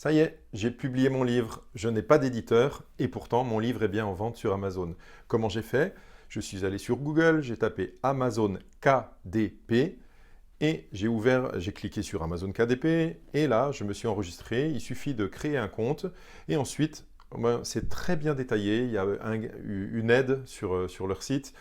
Ça y est, j'ai publié mon livre, je n'ai pas d'éditeur et pourtant mon livre est bien en vente sur Amazon. Comment j'ai fait? Je suis allé sur Google, j'ai tapé Amazon KDP et j'ai cliqué sur Amazon KDP et là, je me suis enregistré. Il suffit de créer un compte et ensuite, c'est très bien détaillé. Il y a une aide sur leur site.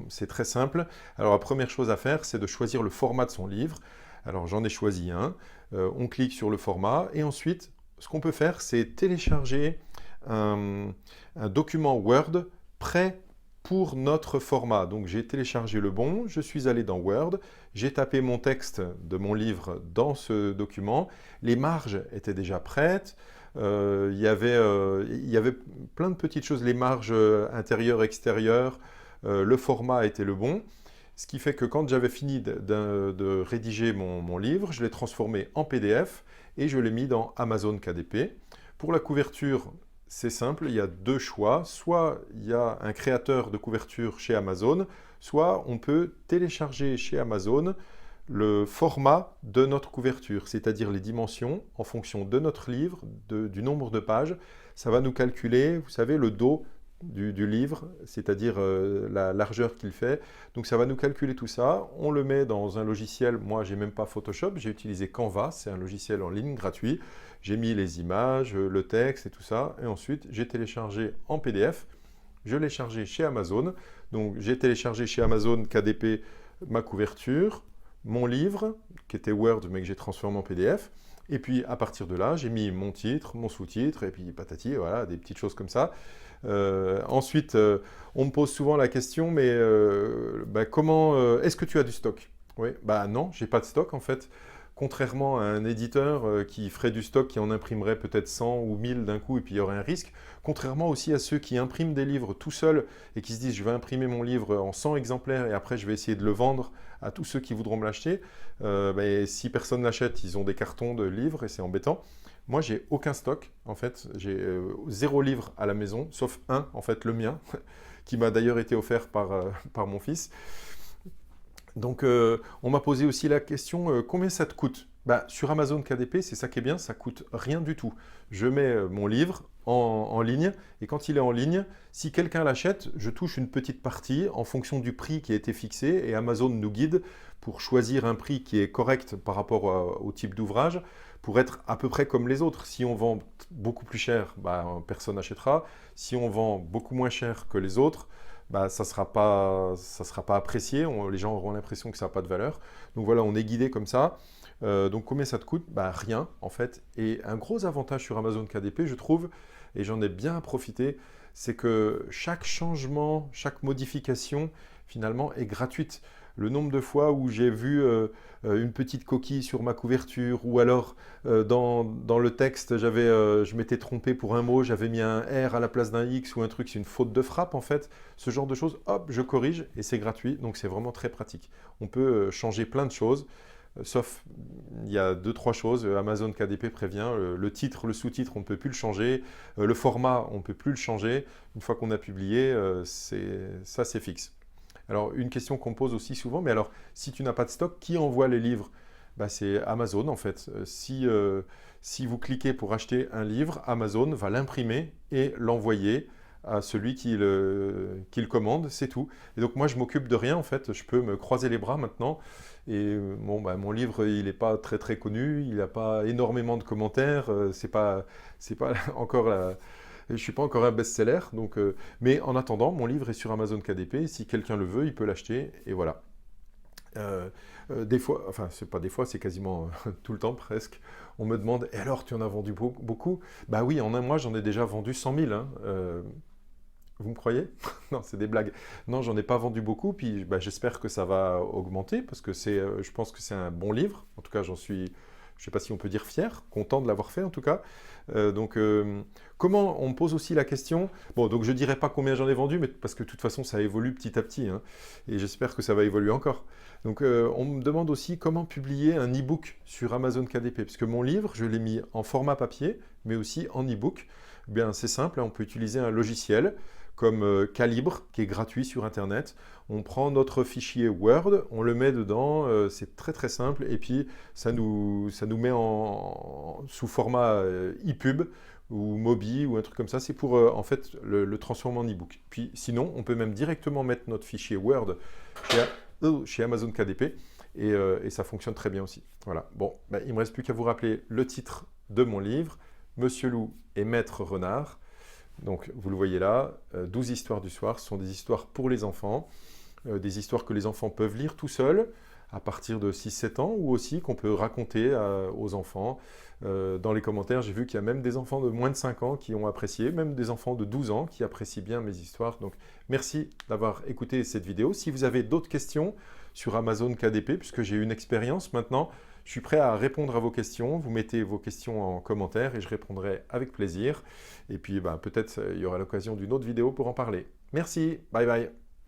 C'est très simple. Alors la première chose à faire, c'est de choisir le format de son livre. Alors j'en ai choisi un. On clique sur le format et ensuite, ce qu'on peut faire, c'est télécharger un, un document Word prêt pour notre format. Donc j'ai téléchargé le bon, je suis allé dans Word, j'ai tapé mon texte de mon livre dans ce document, les marges étaient déjà prêtes, il y avait plein de petites choses, les marges intérieures, extérieures, le format était le bon. Ce qui fait que quand j'avais fini de rédiger mon livre, je l'ai transformé en PDF et je l'ai mis dans Amazon KDP. Pour la couverture, c'est simple, il y a deux choix. Soit il y a un créateur de couverture chez Amazon, soit on peut télécharger chez Amazon le format de notre couverture, c'est-à-dire les dimensions en fonction de notre livre, du nombre de pages. Ça va nous calculer, vous savez, le dos du livre, c'est-à-dire la largeur qu'il fait. Donc ça va nous calculer tout ça. On le met dans un logiciel. Moi, j'ai même pas Photoshop, j'ai utilisé Canva, c'est un logiciel en ligne gratuit. J'ai mis les images, le texte et tout ça. Et ensuite, j'ai téléchargé en PDF. Je l'ai chargé chez Amazon. Donc j'ai téléchargé chez Amazon KDP ma couverture, mon livre, qui était Word, mais que j'ai transformé en PDF. Et puis à partir de là, j'ai mis mon titre, mon sous-titre, et puis patati, voilà, des petites choses comme ça. Ensuite, on me pose souvent la question, mais est-ce que tu as du stock? Oui, bah non, j'ai pas de stock en fait. Contrairement à un éditeur qui ferait du stock, qui en imprimerait peut-être 100 ou 1000 d'un coup et puis il y aurait un risque. Contrairement aussi à ceux qui impriment des livres tout seuls et qui se disent je vais imprimer mon livre en 100 exemplaires et après je vais essayer de le vendre à tous ceux qui voudront me l'acheter. Si personne n'achète, ils ont des cartons de livres et c'est embêtant. Moi, j'ai aucun stock. En fait, j'ai 0 livre à la maison, sauf un, en fait, le mien, qui m'a d'ailleurs été offert par mon fils. Donc, on m'a posé aussi la question, combien ça te coûte? Bah, sur Amazon KDP, c'est ça qui est bien, ça coûte rien du tout. Je mets mon livre en ligne et quand il est en ligne, si quelqu'un l'achète, je touche une petite partie en fonction du prix qui a été fixé et Amazon nous guide pour choisir un prix qui est correct par rapport au type d'ouvrage pour être à peu près comme les autres. Si on vend beaucoup plus cher, bah, personne n'achètera. Si on vend beaucoup moins cher que les autres, bah, ça sera pas apprécié. Les gens auront l'impression que ça n'a pas de valeur. Donc voilà, on est guidé comme ça. Donc combien ça te coûte? Bah, rien en fait. Et un gros avantage sur Amazon KDP, je trouve, et j'en ai bien profité, c'est que chaque changement, chaque modification, finalement, est gratuite. Le nombre de fois où j'ai vu une petite coquille sur ma couverture, ou alors dans le texte, je m'étais trompé pour un mot, j'avais mis un R à la place d'un X ou un truc, c'est une faute de frappe en fait. Ce genre de choses, hop, je corrige et c'est gratuit, donc c'est vraiment très pratique. On peut changer plein de choses. Sauf, il y a deux, trois choses. Amazon KDP prévient, le titre, le sous-titre, on ne peut plus le changer. Le format, on ne peut plus le changer. Une fois qu'on a publié, ça c'est fixe. Alors, une question qu'on pose aussi souvent, mais alors, si tu n'as pas de stock, qui envoie les livres? Bah, c'est Amazon en fait. Si vous cliquez pour acheter un livre, Amazon va l'imprimer et l'envoyer à celui qui le commande, c'est tout. Et donc moi je m'occupe de rien en fait, je peux me croiser les bras maintenant. Et bon, bah, mon livre il n'est pas très très connu, il n'a pas énormément de commentaires, c'est pas encore je suis pas encore un best-seller, donc, mais en attendant, mon livre est sur Amazon KDP, si quelqu'un le veut, il peut l'acheter, et voilà. Des fois, enfin c'est pas des fois, c'est quasiment tout le temps presque, on me demande, et alors tu en as vendu beaucoup? Bah oui, en un mois j'en ai déjà vendu 100 000, hein. Vous me croyez? Non, c'est des blagues. Non, j'en ai pas vendu beaucoup, puis bah, j'espère que ça va augmenter, parce que je pense que c'est un bon livre. En tout cas, j'en suis, je ne sais pas si on peut dire fier, content de l'avoir fait en tout cas. Comment on me pose aussi la question, bon, donc je ne dirai pas combien j'en ai vendu, mais parce que de toute façon, ça évolue petit à petit, hein, et j'espère que ça va évoluer encore. Donc, on me demande aussi comment publier un e-book sur Amazon KDP, parce que mon livre, je l'ai mis en format papier, mais aussi en e-book. Eh bien, c'est simple, hein, on peut utiliser un logiciel comme Calibre, qui est gratuit sur Internet. On prend notre fichier Word, on le met dedans, c'est très très simple, et puis ça nous met sous format EPUB ou Mobi ou un truc comme ça. C'est pour en fait le transformer en e-book. Puis sinon, on peut même directement mettre notre fichier Word chez Amazon KDP et ça fonctionne très bien aussi. Voilà. Bon, ben, il ne me reste plus qu'à vous rappeler le titre de mon livre, Monsieur Loup et Maître Renard. Donc, vous le voyez là, 12 histoires du soir, ce sont des histoires pour les enfants, des histoires que les enfants peuvent lire tout seuls, à partir de 6-7 ans, ou aussi qu'on peut raconter aux enfants. Dans les commentaires, j'ai vu qu'il y a même des enfants de moins de 5 ans qui ont apprécié, même des enfants de 12 ans qui apprécient bien mes histoires. Donc, merci d'avoir écouté cette vidéo. Si vous avez d'autres questions sur Amazon KDP, puisque j'ai une expérience maintenant, je suis prêt à répondre à vos questions. Vous mettez vos questions en commentaire et je répondrai avec plaisir. Et puis, peut-être il y aura l'occasion d'une autre vidéo pour en parler. Merci, bye bye.